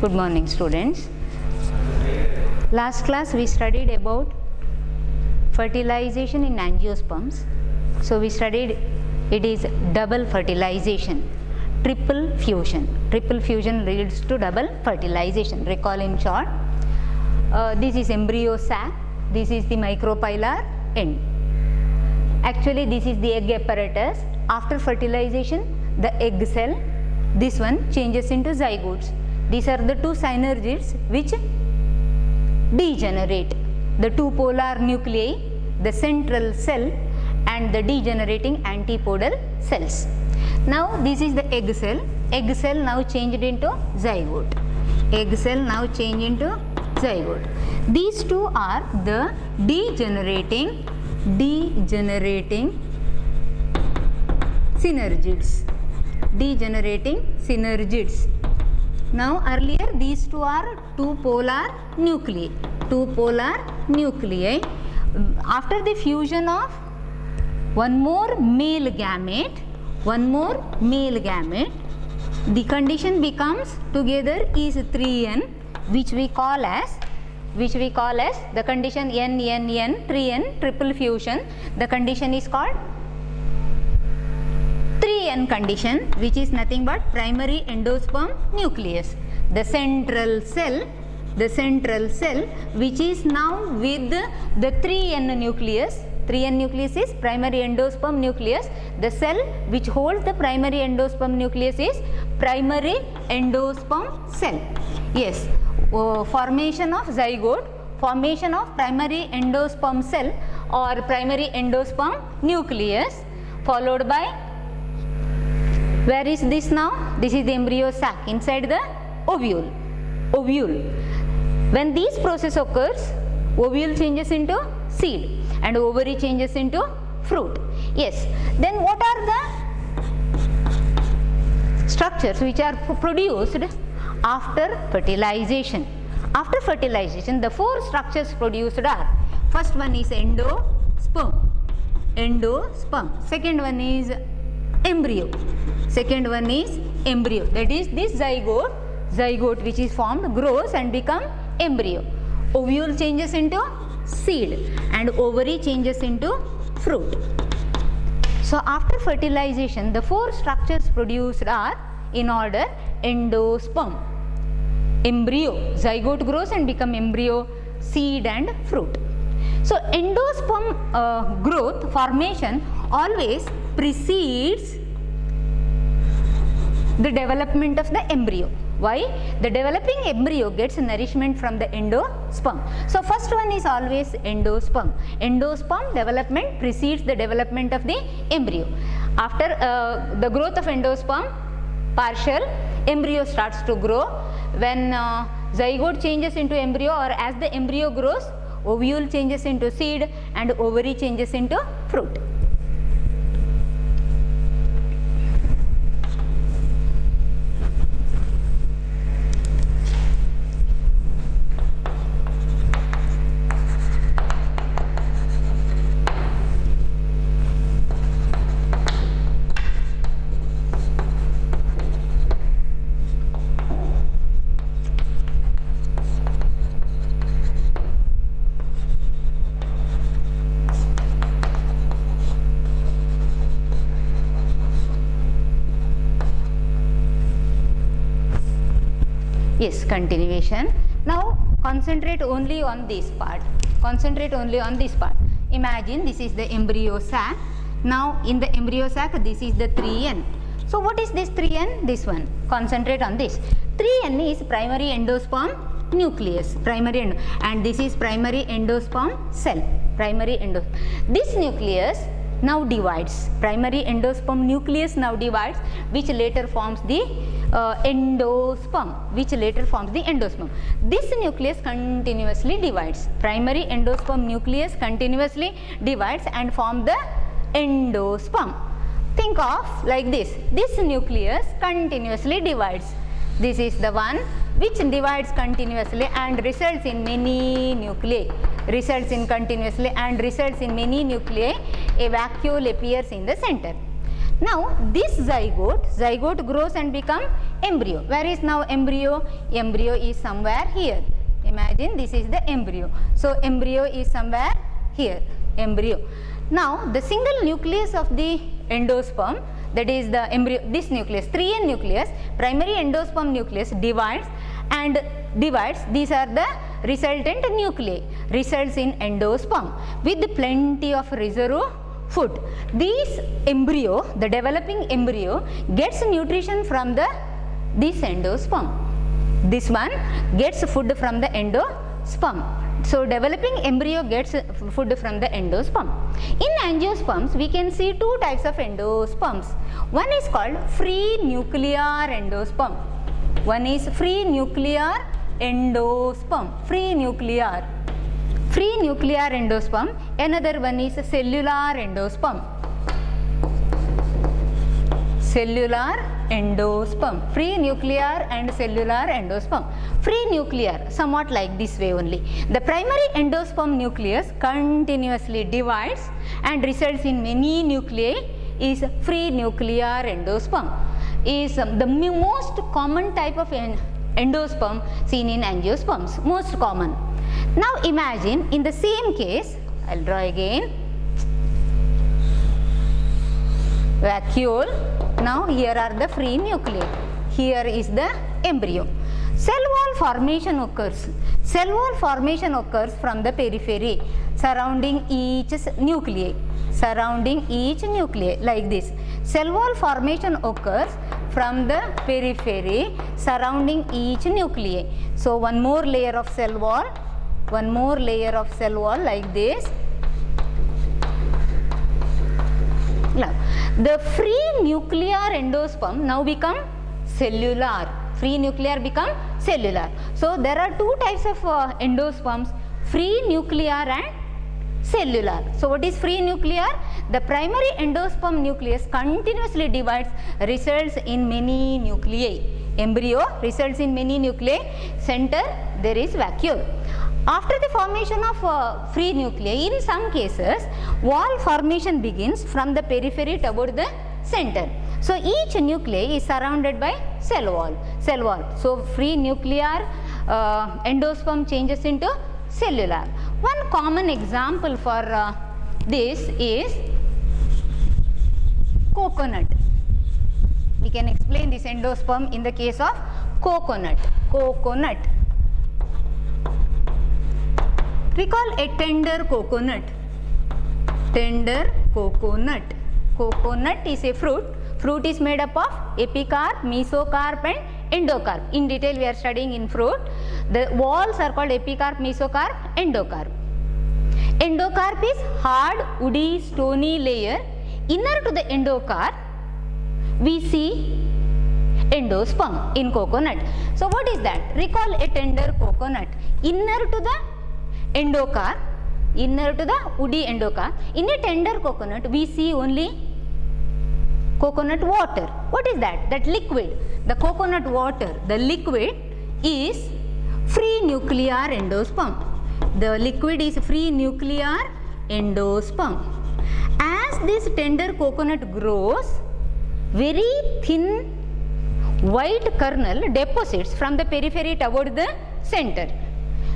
Good morning, students. Last class we studied about fertilization in angiosperms. So we studied it is double fertilization, triple fusion. Triple fusion leads to double fertilization. Recall in short, this is embryo sac, this is the micropylar end. Actually this is the egg apparatus. After fertilization, the egg cell, this one changes into zygotes. These are the two synergids which degenerate. The two polar nuclei, the central cell and the degenerating antipodal cells. Now this is the egg cell. Egg cell now changed into zygote. Egg cell now changed into zygote. These two are the degenerating synergids. Degenerating synergids. Now earlier these two are two polar nuclei. Two polar nuclei. After the fusion of one more male gamete, the condition becomes together is 3n, which we call as the condition n 3n triple fusion. The condition is called 3n condition, which is nothing but primary endosperm nucleus. The central cell which is now with the 3n nucleus. 3n nucleus is primary endosperm nucleus. The cell which holds the primary endosperm nucleus is primary endosperm cell. Yes, formation of zygote, formation of primary endosperm cell or primary endosperm nucleus, followed by, where is this now? This is the embryo sac inside the ovule. When this process occurs, ovule changes into seed and ovary changes into fruit. Yes. Then what are the structures which are produced after fertilization? After fertilization, the four structures produced are: first one is endosperm. Second one is embryo. That is this zygote which is formed grows and become embryo. Ovule changes into seed and ovary changes into fruit. So after fertilization, the four structures produced are in order: endosperm, embryo, zygote grows and become embryo, seed and fruit. So endosperm growth formation always precedes the development of the embryo. Why? The developing embryo gets nourishment from the endosperm. So first one is always endosperm. Endosperm development precedes the development of the embryo. After the growth of endosperm, partial embryo starts to grow. When zygote changes into embryo, or as the embryo grows, ovule changes into seed and ovary changes into fruit. Yes, continuation. Now concentrate only on this part. Imagine this is the embryo sac. Now in the embryo sac, this is the 3n. So what is this 3n? This one. Concentrate on this. 3n is primary endosperm nucleus. And this is primary endosperm cell. This nucleus now divides. Primary endosperm nucleus now divides, which later forms the endosperm. This nucleus continuously divides. Primary endosperm nucleus continuously divides and form the endosperm. Think of like this. This nucleus continuously divides. This is the one which divides continuously and results in many nuclei. A vacuole appears in the center. Now this zygote grows and become embryo. Where is now embryo? Embryo is somewhere here. Imagine this is the embryo. So embryo is somewhere here, embryo. Now the single nucleus of the endosperm, that is the embryo, this nucleus, 3N nucleus, primary endosperm nucleus divides, these are the resultant nuclei, results in endosperm with plenty of reserve food. This embryo, the developing embryo, gets nutrition from this endosperm. This one gets food from the endosperm. So developing embryo gets food from the endosperm. In angiosperms, we can see two types of endosperms. One is called free nuclear endosperm. One is free nuclear endosperm. Free nuclear endosperm. Another one is cellular endosperm. Cellular endosperm. Free nuclear and cellular endosperm. Free nuclear, somewhat like this way only. The primary endosperm nucleus continuously divides and results in many nuclei is free nuclear endosperm. Is the most common type of endosperm seen in angiosperms, most common. Now imagine in the same case, I will draw again, vacuole. Now here are the free nuclei, here is the embryo. Cell wall formation occurs. Cell wall formation occurs from the periphery surrounding each nuclei. Surrounding each nuclei like this. Cell wall formation occurs from the periphery surrounding each nuclei. So one more layer of cell wall, one more layer of cell wall like this. Now the free nuclear endosperm now become cellular. Free nuclear become cellular. So there are two types of endosperms, free nuclear and cellular. So what is free nuclear? The primary endosperm nucleus continuously divides, results in many nuclei. Embryo results in many nuclei. Center there is vacuole. After the formation of free nuclei, in some cases, wall formation begins from the periphery toward the center. So each nuclei is surrounded by cell wall. So free nuclear endosperm changes into cellular. One common example for this is coconut. We can explain this endosperm in the case of coconut. Recall a tender coconut. Coconut is a fruit. Fruit is made up of epicarp, mesocarp and endocarp. In detail we are studying in fruit. The walls are called epicarp, mesocarp, endocarp. Endocarp is hard, woody, stony layer. Inner to the endocarp, we see endosperm in coconut. So what is that? Recall a tender coconut. Inner to the endocarp, inner to the woody endocarp. In a tender coconut, we see only coconut water. What is that? That liquid. The coconut water, the liquid is free nuclear endosperm. The liquid is free nuclear endosperm. As this tender coconut grows, very thin white kernel deposits from the periphery toward the center.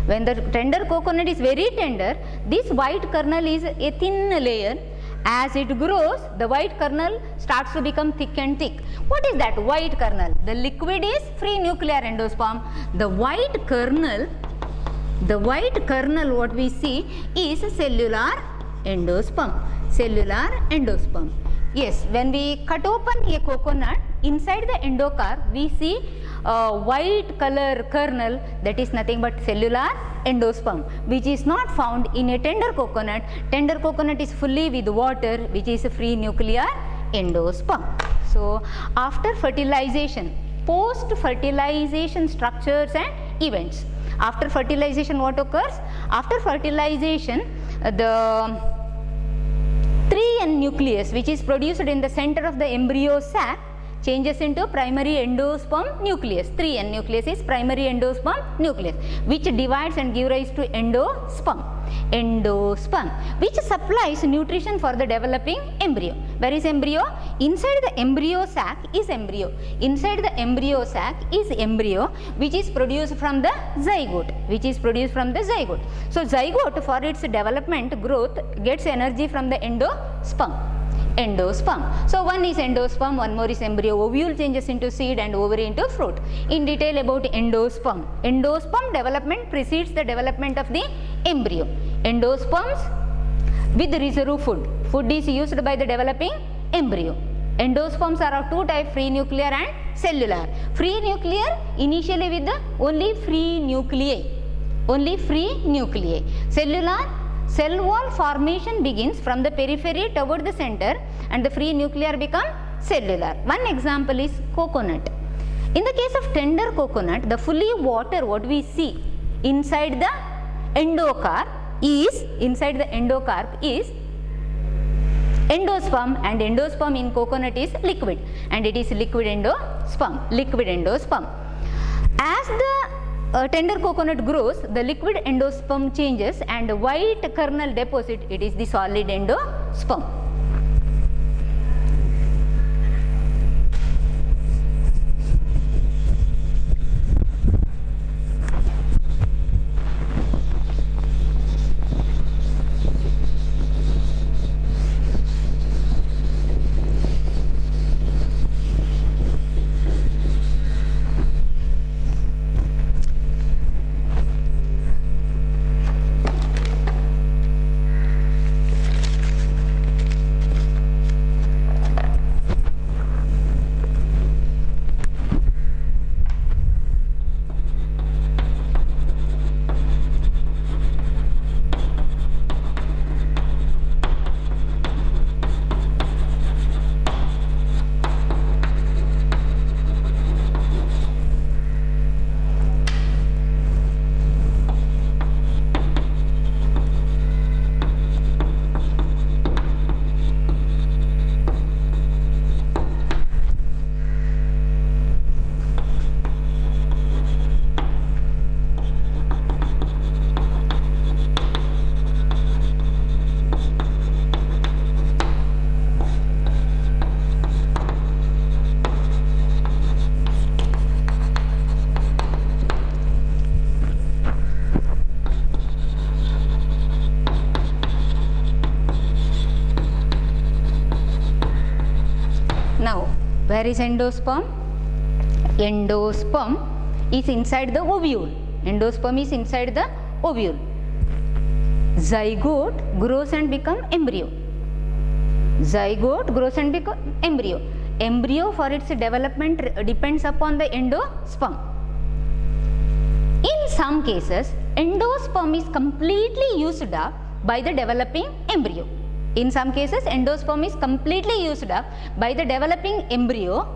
When the tender coconut is very tender, this white kernel is a thin layer. As it grows, the white kernel starts to become thick and thick. What is that white kernel? The liquid is free nuclear endosperm. The white kernel what we see is cellular endosperm. Yes, when we cut open a coconut, inside the endocarp we see white color kernel, that is nothing but cellular endosperm, which is not found in a tender coconut. Tender coconut is fully with water, which is a free nuclear endosperm. So after fertilization, post fertilization structures and events. After fertilization, what occurs? After fertilization, the 3N nucleus, which is produced in the center of the embryo sac, changes into primary endosperm nucleus. 3N nucleus is primary endosperm nucleus, which divides and gives rise to endosperm, which supplies nutrition for the developing embryo. Where is embryo? Inside the embryo sac is embryo. Inside the embryo sac is embryo which is produced from the zygote. Which is produced from the zygote. So zygote for its development growth gets energy from the endosperm. Endosperm. So one is endosperm, one more is embryo. Ovule changes into seed and ovary into fruit. In detail about endosperm. Endosperm development precedes the development of the embryo. Endosperms with reserve food. Food is used by the developing embryo. Endosperms are of two types, free nuclear and cellular. Free nuclear initially with the only free nuclei. Only free nuclei. Cellular, cell wall formation begins from the periphery toward the center and the free nuclear become cellular. One example is coconut. In the case of tender coconut, the fully water what we see inside the endocarp is endosperm, and endosperm in coconut is liquid, and it is liquid endosperm. As the tender coconut grows, the liquid endosperm changes and white kernel deposit, it is the solid endosperm. Now, where is endosperm? Endosperm is inside the ovule. Endosperm is inside the ovule. Zygote grows and become embryo. Zygote grows and become embryo. Embryo for its development depends upon the endosperm. In some cases, endosperm is completely used up by the developing embryo. In some cases, endosperm is completely used up by the developing embryo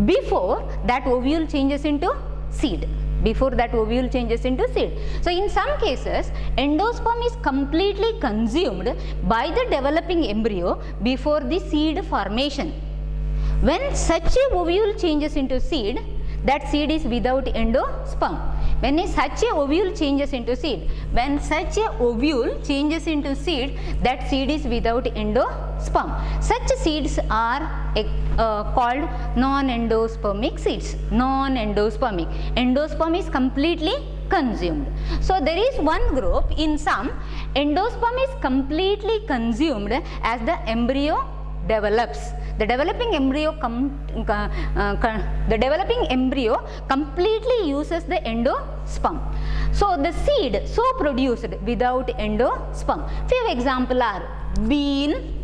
before that ovule changes into seed. Before that ovule changes into seed. So, in some cases, endosperm is completely consumed by the developing embryo before the seed formation. When such a ovule changes into seed, that seed is without endosperm. When such a ovule changes into seed, that seed is without endosperm. Such seeds are called non-endospermic seeds. Non-endospermic. Endosperm is completely consumed. So, there is one group, in some, endosperm is completely consumed as the embryo develops. The developing embryo completely uses the endosperm. So, the seed so produced without endosperm. Few examples are bean,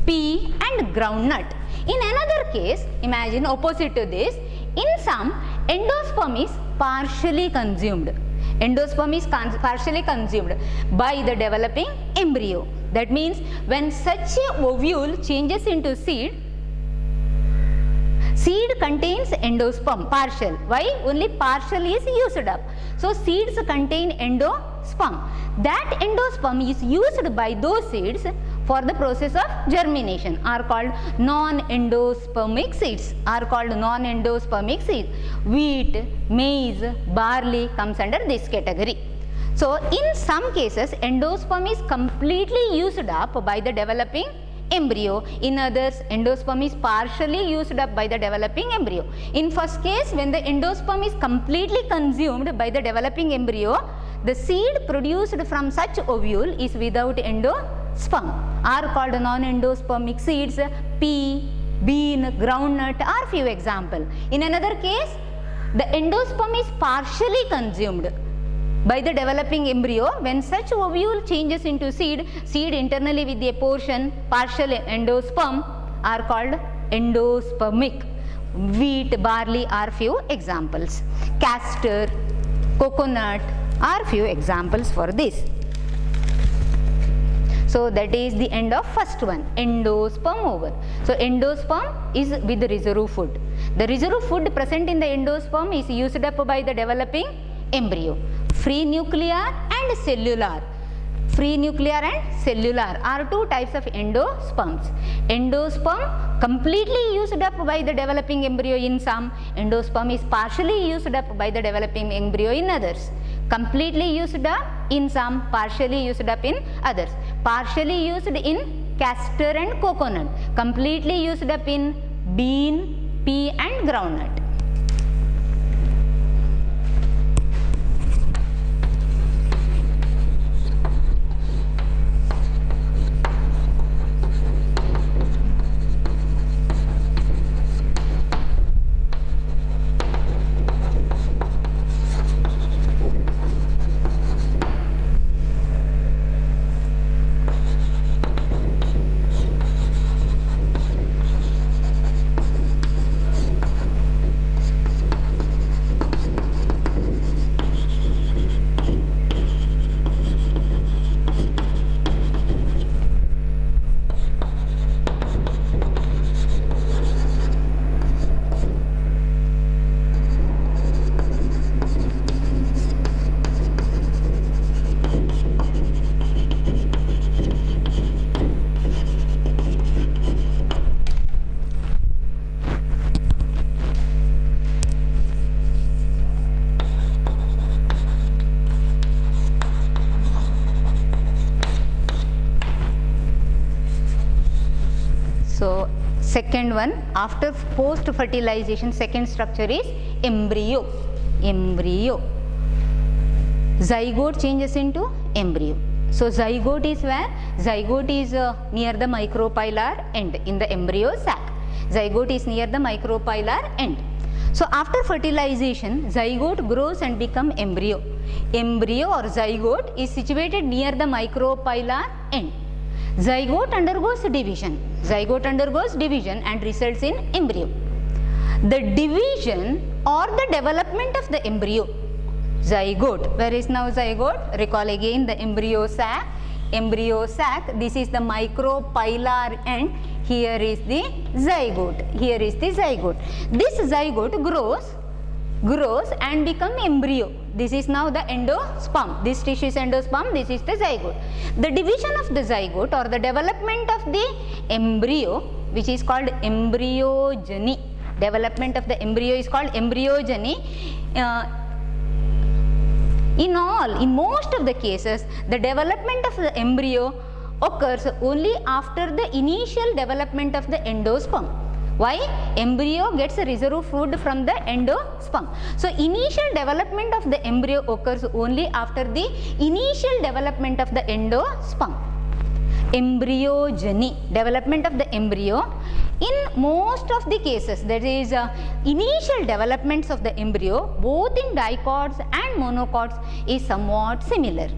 pea and groundnut. In another case, imagine opposite to this, in some, endosperm is partially consumed. Endosperm is partially consumed by the developing embryo. That means, when such a ovule changes into seed, seed contains endosperm, partial. Why? Only partial is used up. So, seeds contain endosperm. That endosperm is used by those seeds for the process of germination, are called non-endospermic seeds. Wheat, maize, barley comes under this category. So, in some cases, endosperm is completely used up by the developing embryo. In others, endosperm is partially used up by the developing embryo. In first case, when the endosperm is completely consumed by the developing embryo, the seed produced from such ovule is without endosperm, are called non-endospermic seeds. Pea, bean, groundnut are few examples. In another case, the endosperm is partially consumed by the developing embryo. When such ovule changes into seed, seed internally with a portion partial endosperm are called endospermic. Wheat, barley are few examples. Castor, coconut are few examples for this. So that is the end of first one, endosperm over. So endosperm is with the reserve food. The reserve food present in the endosperm is used up by the developing embryo. Free nuclear and cellular. Free nuclear and cellular are two types of endosperms. Endosperm completely used up by the developing embryo in some. Endosperm is partially used up by the developing embryo in others. Completely used up in some, partially used up in others. Partially used in castor and coconut. Completely used up in bean, pea and groundnut. So second one, after post fertilization, second structure is embryo. Embryo. Zygote changes into embryo. So zygote is where? Zygote is near the micropylar end in the embryo sac. Zygote is near the micropylar end. So after fertilization, zygote grows and become embryo. Embryo or zygote is situated near the micropylar end. Zygote undergoes division. Zygote undergoes division and results in embryo. The division or the development of the embryo, zygote. Where is now zygote? Recall again the embryo sac. Embryo sac, this is the micropylar end. Here is the zygote. Here is the zygote. This zygote grows and become embryo. This is now the endosperm. This tissue is endosperm, this is the zygote. The division of the zygote or the development of the embryo, which is called embryogeny. Development of the embryo is called embryogeny. In most of the cases, the development of the embryo occurs only after the initial development of the endosperm. Why? Embryo gets a reserve food from the endosperm. So initial development of the embryo occurs only after the initial development of the endosperm. Embryogeny, development of the embryo. In most of the cases, that is initial developments of the embryo, both in dicots and monocots, is somewhat similar.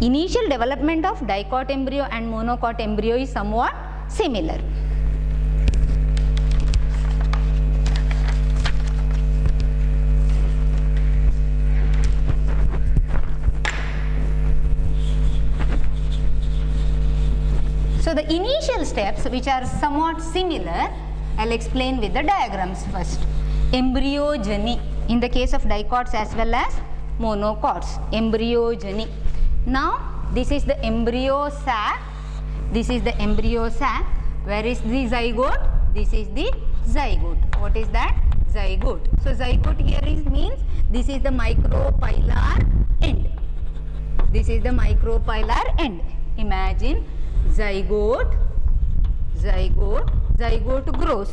Initial development of dicot embryo and monocot embryo is somewhat similar. So the initial steps, which are somewhat similar, I'll explain with the diagrams first. Embryogeny, in the case of dicots as well as monocots. Embryogeny. Now this is the embryo sac. This is the embryo sac. Where is the zygote? This is the zygote. What is that? Zygote. So zygote here means this is the micropylar end. This is the micropylar end. Imagine zygote, zygote grows.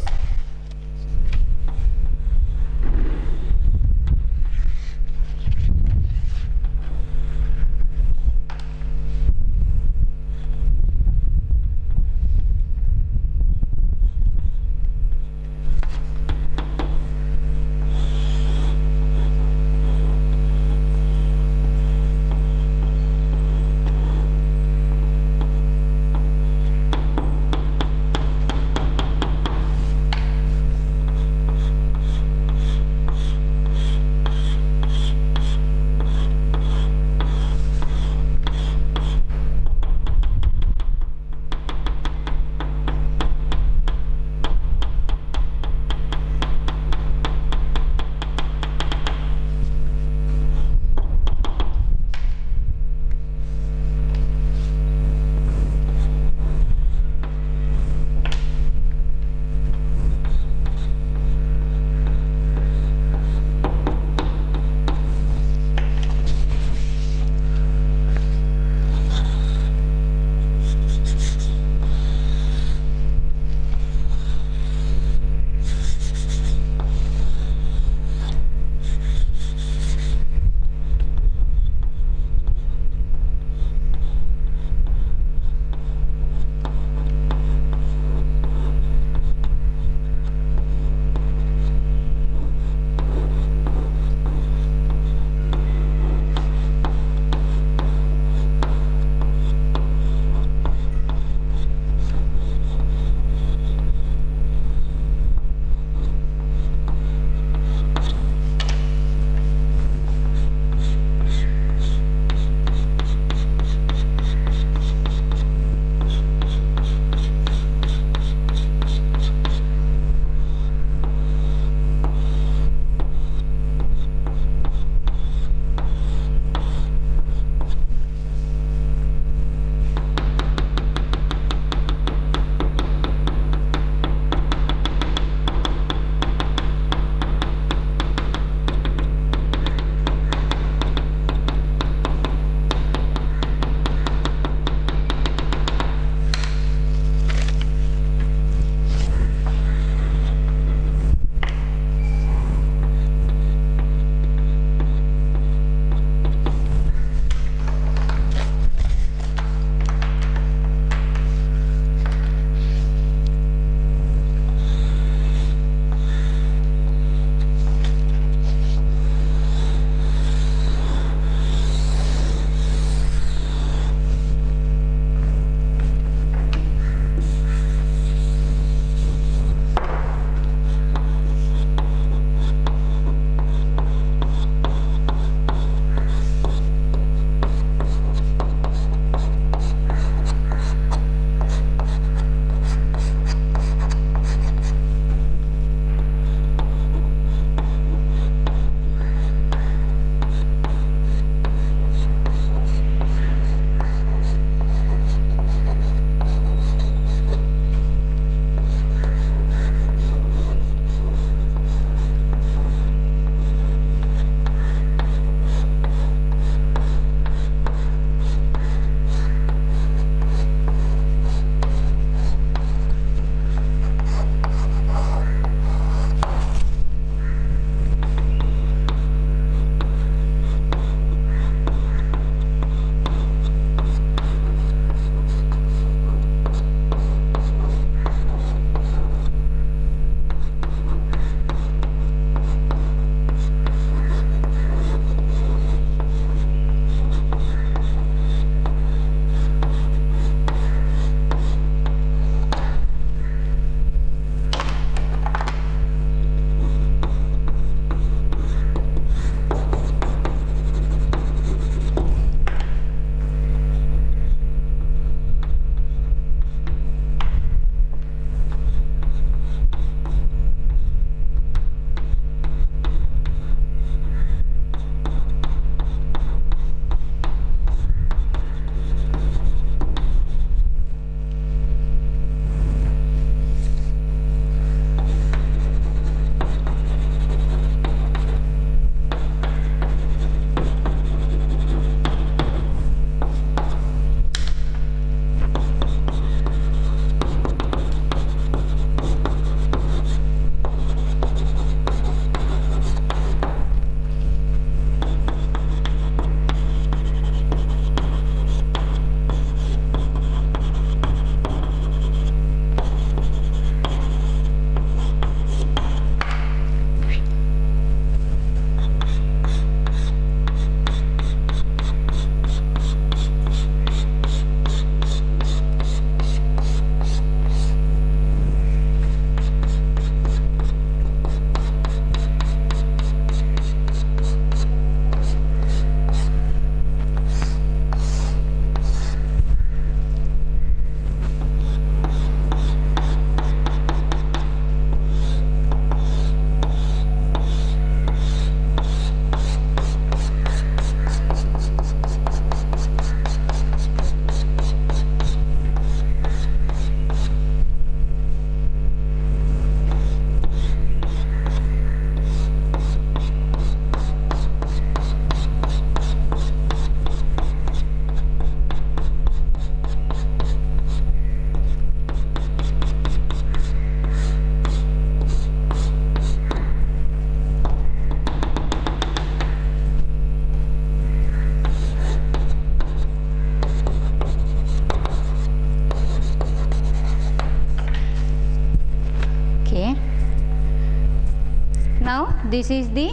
this is the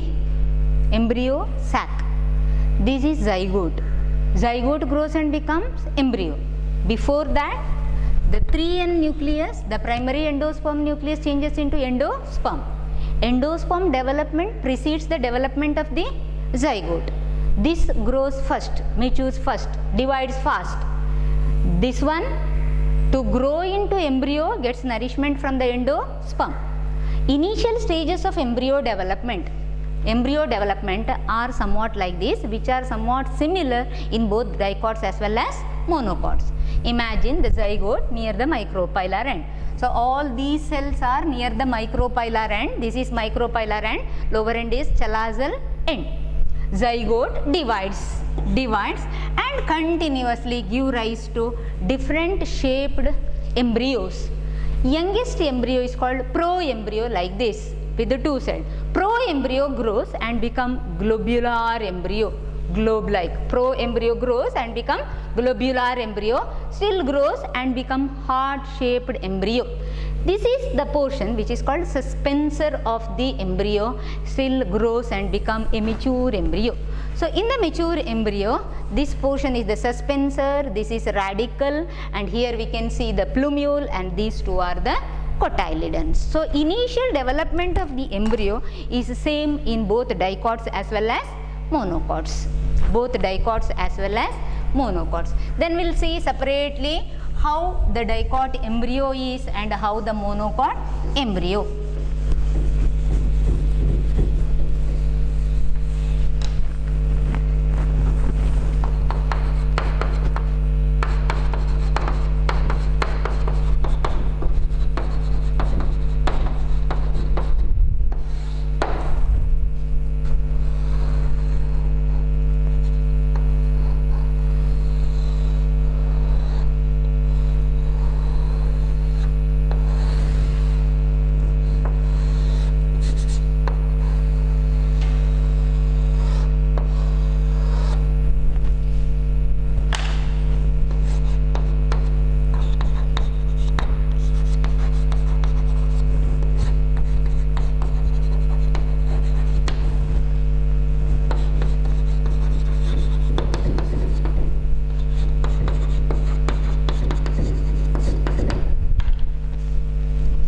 embryo sac. This is zygote. Zygote grows and becomes embryo. Before that, the 3N nucleus, the primary endosperm nucleus changes into endosperm. Endosperm development precedes the development of the zygote. This grows first, matures first, divides fast. This one, to grow into embryo, gets nourishment from the endosperm. Initial stages of embryo development are somewhat like this, which are somewhat similar in both dicots as well as monocots. Imagine the zygote near the micropylar end. So all these cells are near the micropylar end. This is micropylar end, lower end is chalazal end. Zygote divides and continuously give rise to different shaped embryos. Youngest embryo is called proembryo, like this, with the two cells. Proembryo grows and become globular embryo, globe-like. Proembryo grows and become globular embryo, still grows and become heart-shaped embryo. This is the portion which is called suspensor of the embryo, still grows and become a mature embryo. So in the mature embryo, this portion is the suspensor, this is radicle, and here we can see the plumule, and these two are the cotyledons. So initial development of the embryo is same in both dicots as well as monocots. Both dicots as well as monocots. Then we'll see separately how the dicot embryo is and how the monocot embryo.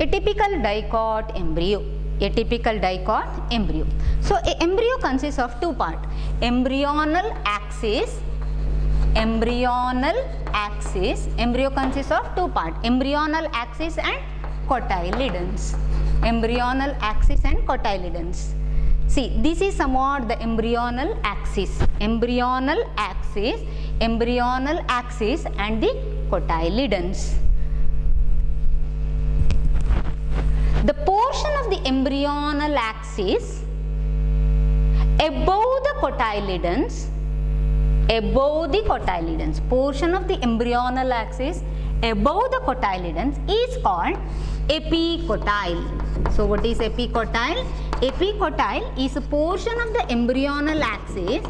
Atypical dicot embryo. Atypical dicot embryo. So a embryo consists of two parts: embryonal axis. Embryo consists of two parts: embryonal axis and cotyledons. Embryonal axis and cotyledons. See, this is somewhat the embryonal axis. Embryonal axis and the cotyledons. The portion of the embryonal axis above the cotyledons, portion of the embryonal axis above the cotyledons is called epicotyle. So what is epicotyle? Epicotyle is a portion of the embryonal axis,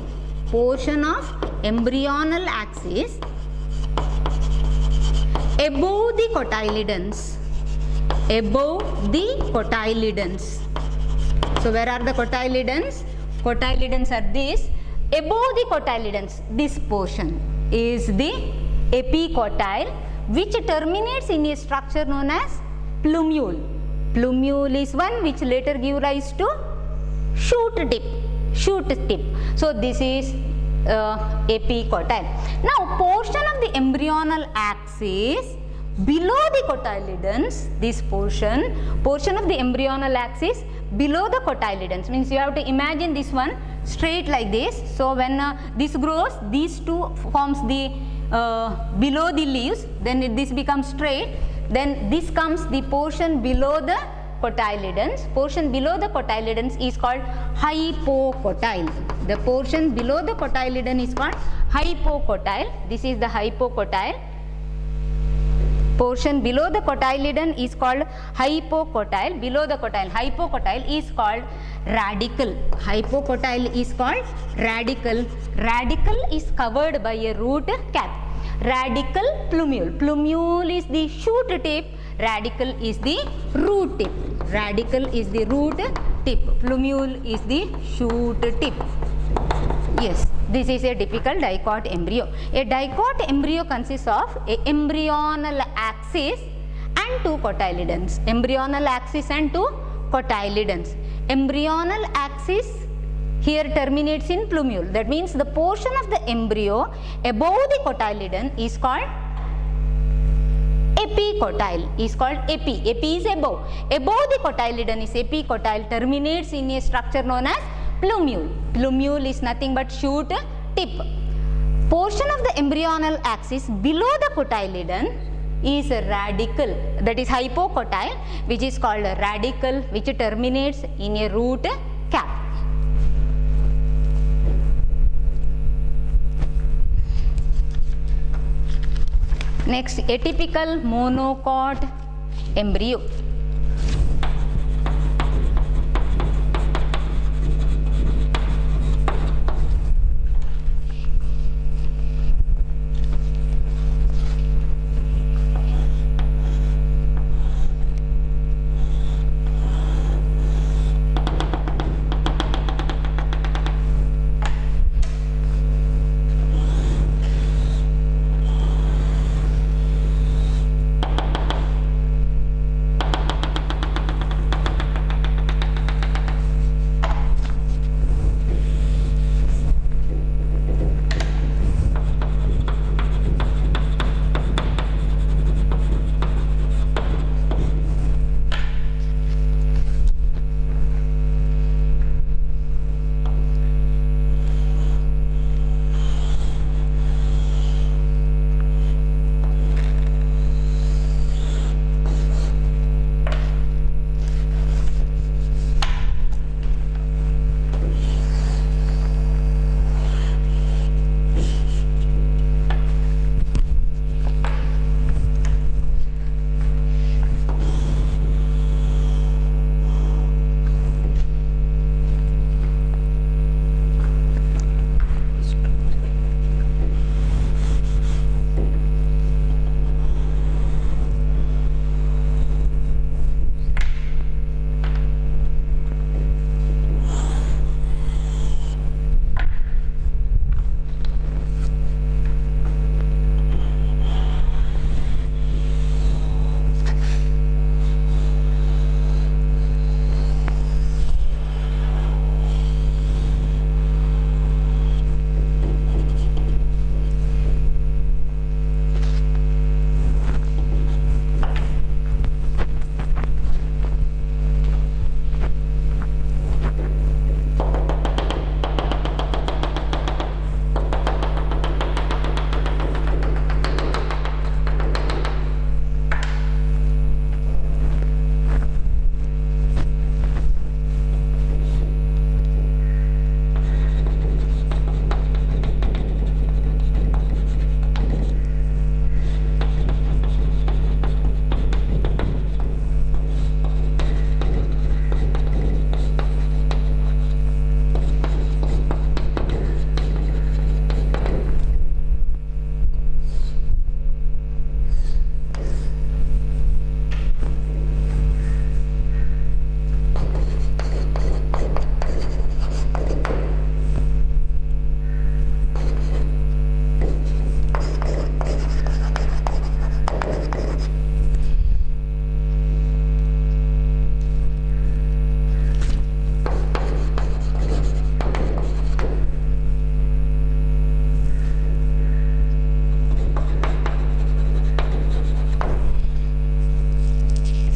above the cotyledons. So where are the cotyledons? Cotyledons are this. Above the cotyledons, this portion is the epicotyle, which terminates in a structure known as plumule. Plumule is one which later give rise to shoot tip. So this is epicotyle. Now portion of the embryonal axis below the cotyledons, this portion of the embryonal axis below the cotyledons, means you have to imagine this one straight like this. So when this grows, these two forms the below the leaves, then this becomes straight, then this comes the portion below the cotyledons. Portion below the cotyledons is called hypocotyle. The portion below the cotyledon is called hypocotyle. This is the hypocotyle. Portion below the cotyledon is called hypocotyle. Below the hypocotyle is called radicle. Radicle is covered by a root cap. Radicle, plumule. Plumule is the shoot tip. Radicle is the root tip. tip. Plumule is the shoot tip. Yes, this is a typical dicot embryo. A dicot embryo consists of a embryonal axis and two cotyledons. Embryonal axis and two cotyledons. Embryonal axis here terminates in plumule. That means the portion of the embryo above the cotyledon is called epicotyle. Is called epi. Epi is above. Above the cotyledon is epicotyle. Terminates in a structure known as plumule. Plumule is nothing but shoot tip. Portion of the embryonal axis below the cotyledon is a radicle, that is hypocotyle, which is called a radicle, which terminates in a root cap. Next, atypical monocot embryo.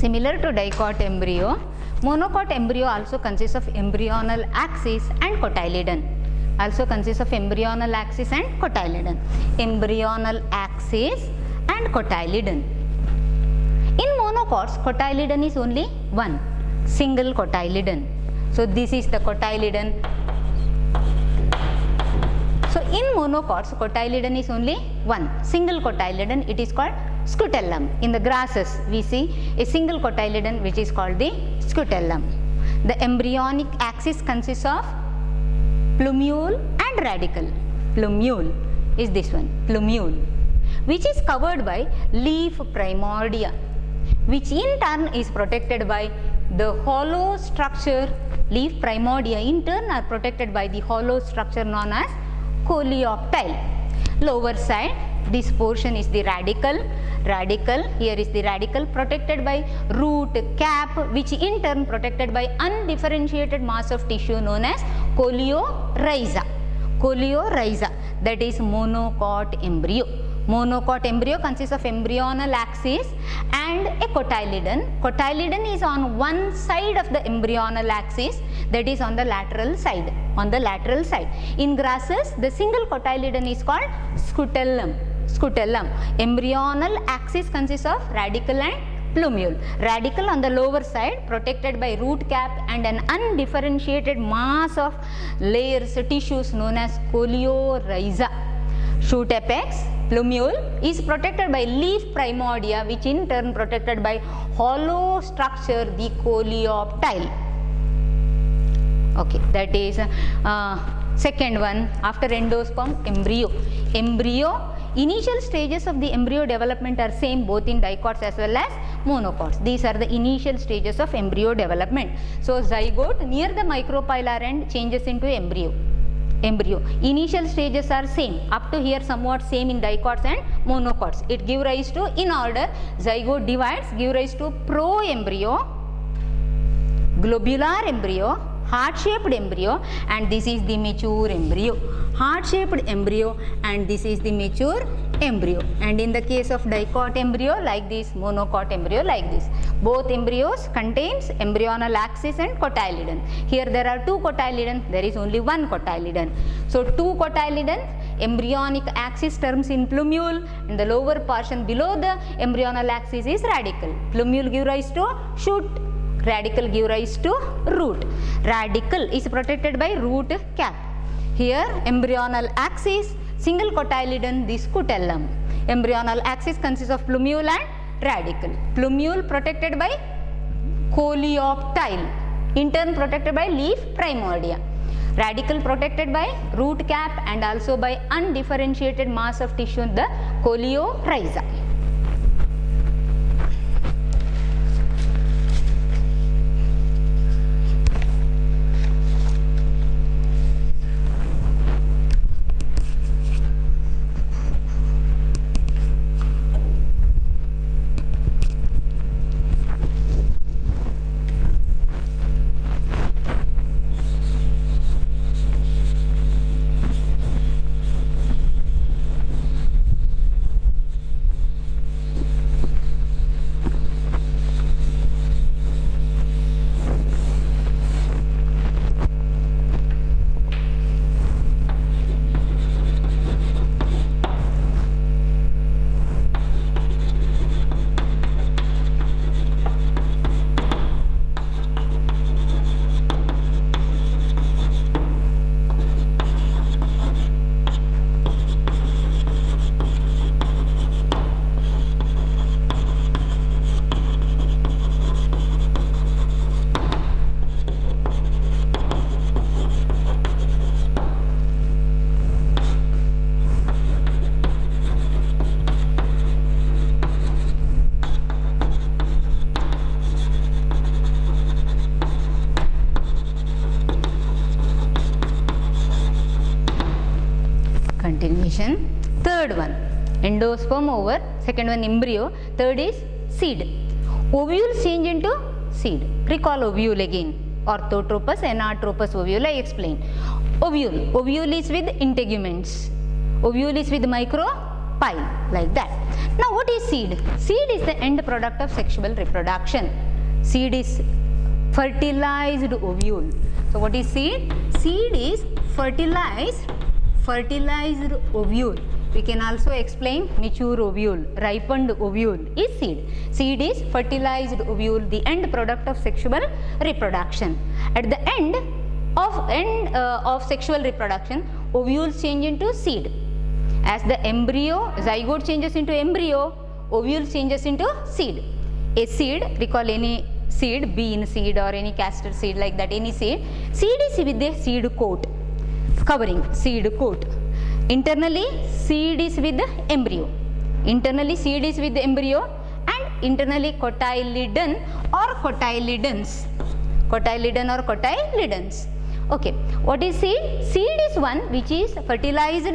Similar to dicot embryo, monocot embryo also consists of embryonal axis and cotyledon. Also consists of embryonal axis and cotyledon. Embryonal axis and cotyledon. In monocots, cotyledon is only one, single cotyledon. So this is the cotyledon. So in monocots, cotyledon is only one, single cotyledon. It is called scutellum. In the grasses, we see a single cotyledon which is called the scutellum. The embryonic axis consists of plumule and radicle. Plumule is this one, plumule, which is covered by leaf primordia, which in turn is protected by the hollow structure Leaf primordia in turn are protected by the hollow structure known as coleoptile. Lower side, this portion is the radicle. Here is the radicle protected by root cap, which in turn protected by undifferentiated mass of tissue known as coleorhiza. That is monocot embryo. Monocot embryo consists of embryonal axis and a cotyledon. Cotyledon is on one side of the embryonal axis, that is on the lateral side. In grasses, the single cotyledon is called scutellum. Embryonal axis consists of radicle and plumule. Radicle on the lower side protected by root cap and an undifferentiated mass of layers, tissues known as coleorhiza. Shoot apex, plumule is protected by leaf primordia, which in turn protected by hollow structure, the coleoptile. Okay, that is second one. After endosperm, embryo. Initial stages of the embryo development are same both in dicots as well as monocots. These are the initial stages of embryo development. So zygote near the micropylar end changes into embryo. Initial stages are same, up to here somewhat same in dicots and monocots. It give rise to, in order, zygote divides, give rise to proembryo, globular embryo, heart-shaped embryo, and this is the mature embryo. Heart-shaped embryo, and this is the mature embryo. And in the case of dicot embryo like this, monocot embryo like this. Both embryos contains embryonal axis and cotyledon. Here there are two cotyledon, there is only one cotyledon. So two cotyledon, embryonic axis terms in plumule, and the lower portion below the embryonal axis is radicle. Plumule give rise to shoot, radicle give rise to root. Radicle is protected by root cap. Here embryonal axis, single cotyledon, the scutellum. Embryonal axis consists of plumule and radicle. Plumule protected by coleoptile, in turn protected by leaf primordia. Radicle protected by root cap and also by undifferentiated mass of tissue, the coleorhiza. Continuation. Third one, endosperm over, second one embryo, third is seed. Ovules change into seed. Recall ovule again. Orthotropous, anatropous ovule I explained. Ovule is with integuments. Ovule is with micropyle, like that. Now what is seed? Seed is the end product of sexual reproduction. Seed is fertilized ovule. So what is seed? Seed is fertilized ovule. We can also explain mature ovule, ripened ovule is seed. Seed is fertilized ovule, the end product of sexual reproduction. At the end of sexual reproduction, ovules change into seed. As the embryo, zygote changes into embryo, ovule changes into seed. A seed, recall any seed, bean seed or any castor seed like that, any seed. Seed is with a seed coat, covering seed coat. Internally, seed is with the embryo. Internally, seed is with the embryo, and internally cotyledon or cotyledons. cotyledon or cotyledons. Okay, what is seed? Seed is one which is fertilized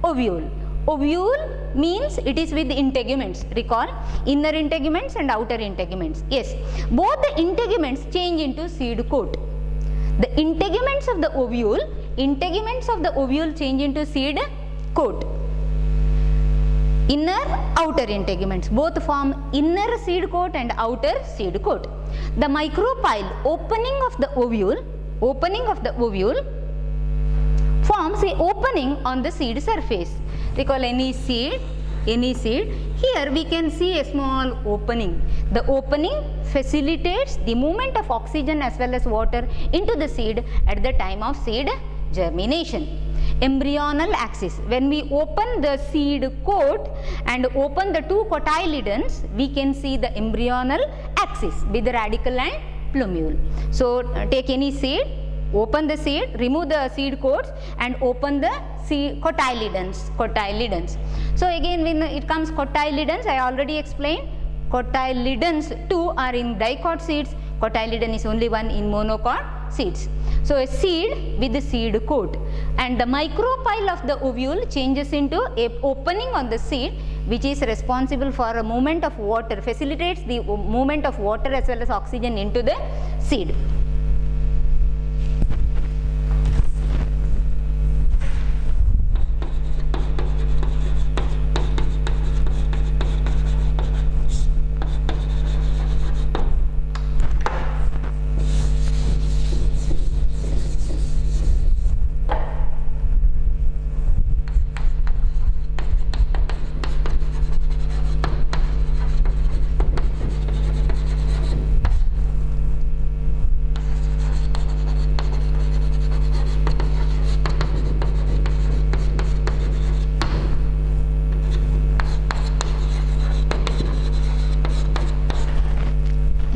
ovule. Ovule means it is with integuments. Recall, inner integuments and outer integuments. Yes, both the integuments change into seed coat. The integuments of the ovule change into seed coat. Inner, outer integuments both form inner seed coat and outer seed coat. The micropyle opening of the ovule forms a opening on the seed surface. Recall any seed, here we can see a small opening. The opening facilitates the movement of oxygen as well as water into the seed at the time of seed germination. Embryonal axis, when we open the seed coat and open the two cotyledons, we can see the embryonal axis with radicle and plumule. So take any seed, open the seed, remove the seed coats and open the seed cotyledons. So again when it comes cotyledons, I already explained, cotyledons two are in dicot seeds, cotyledon is only one in monocot seeds. So a seed with the seed coat, and the micropyle of the ovule changes into a opening on the seed which is responsible for a movement of water, facilitates the movement of water as well as oxygen into the seed.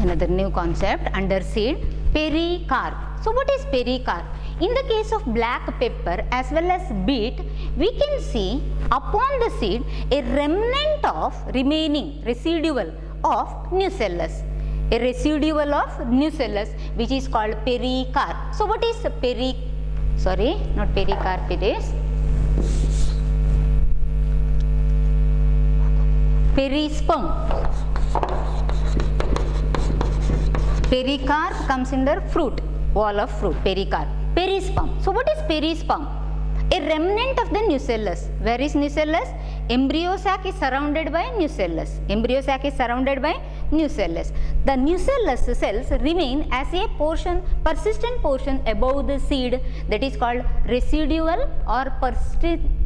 Another new concept under seed, pericarp. So what is pericarp? In the case of black pepper as well as beet, we can see upon the seed a remnant of residual of nucellus. A residual of nucellus which is called pericarp. So what is not pericarp, it is perisperm. Pericarp comes under fruit, wall of fruit, pericarp. Perisperm. So what is perisperm? A remnant of the nucellus. Where is nucellus? Embryo sac is surrounded by nucellus. The nucellus cells remain as a persistent portion above the seed, that is called residual or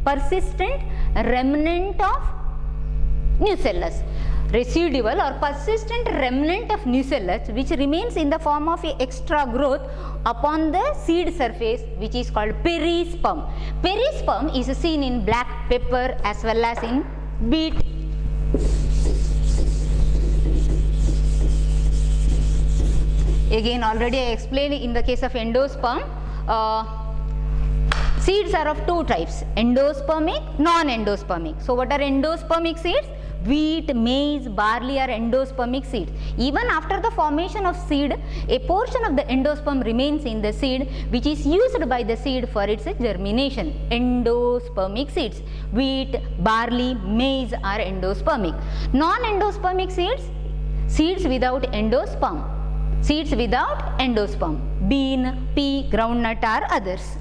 persistent remnant of nucellus. Residual or persistent remnant of nucellus which remains in the form of a extra growth upon the seed surface, which is called perisperm. Perisperm is seen in black pepper as well as in beet. Again already I explained in the case of endosperm, seeds are of two types, endospermic, non-endospermic. So what are endospermic seeds? Wheat, maize, barley are endospermic seeds. Even after the formation of seed, a portion of the endosperm remains in the seed which is used by the seed for its germination. Endospermic seeds. Wheat, barley, maize are endospermic. Non-endospermic seeds, seeds without endosperm. Bean, pea, groundnut are others.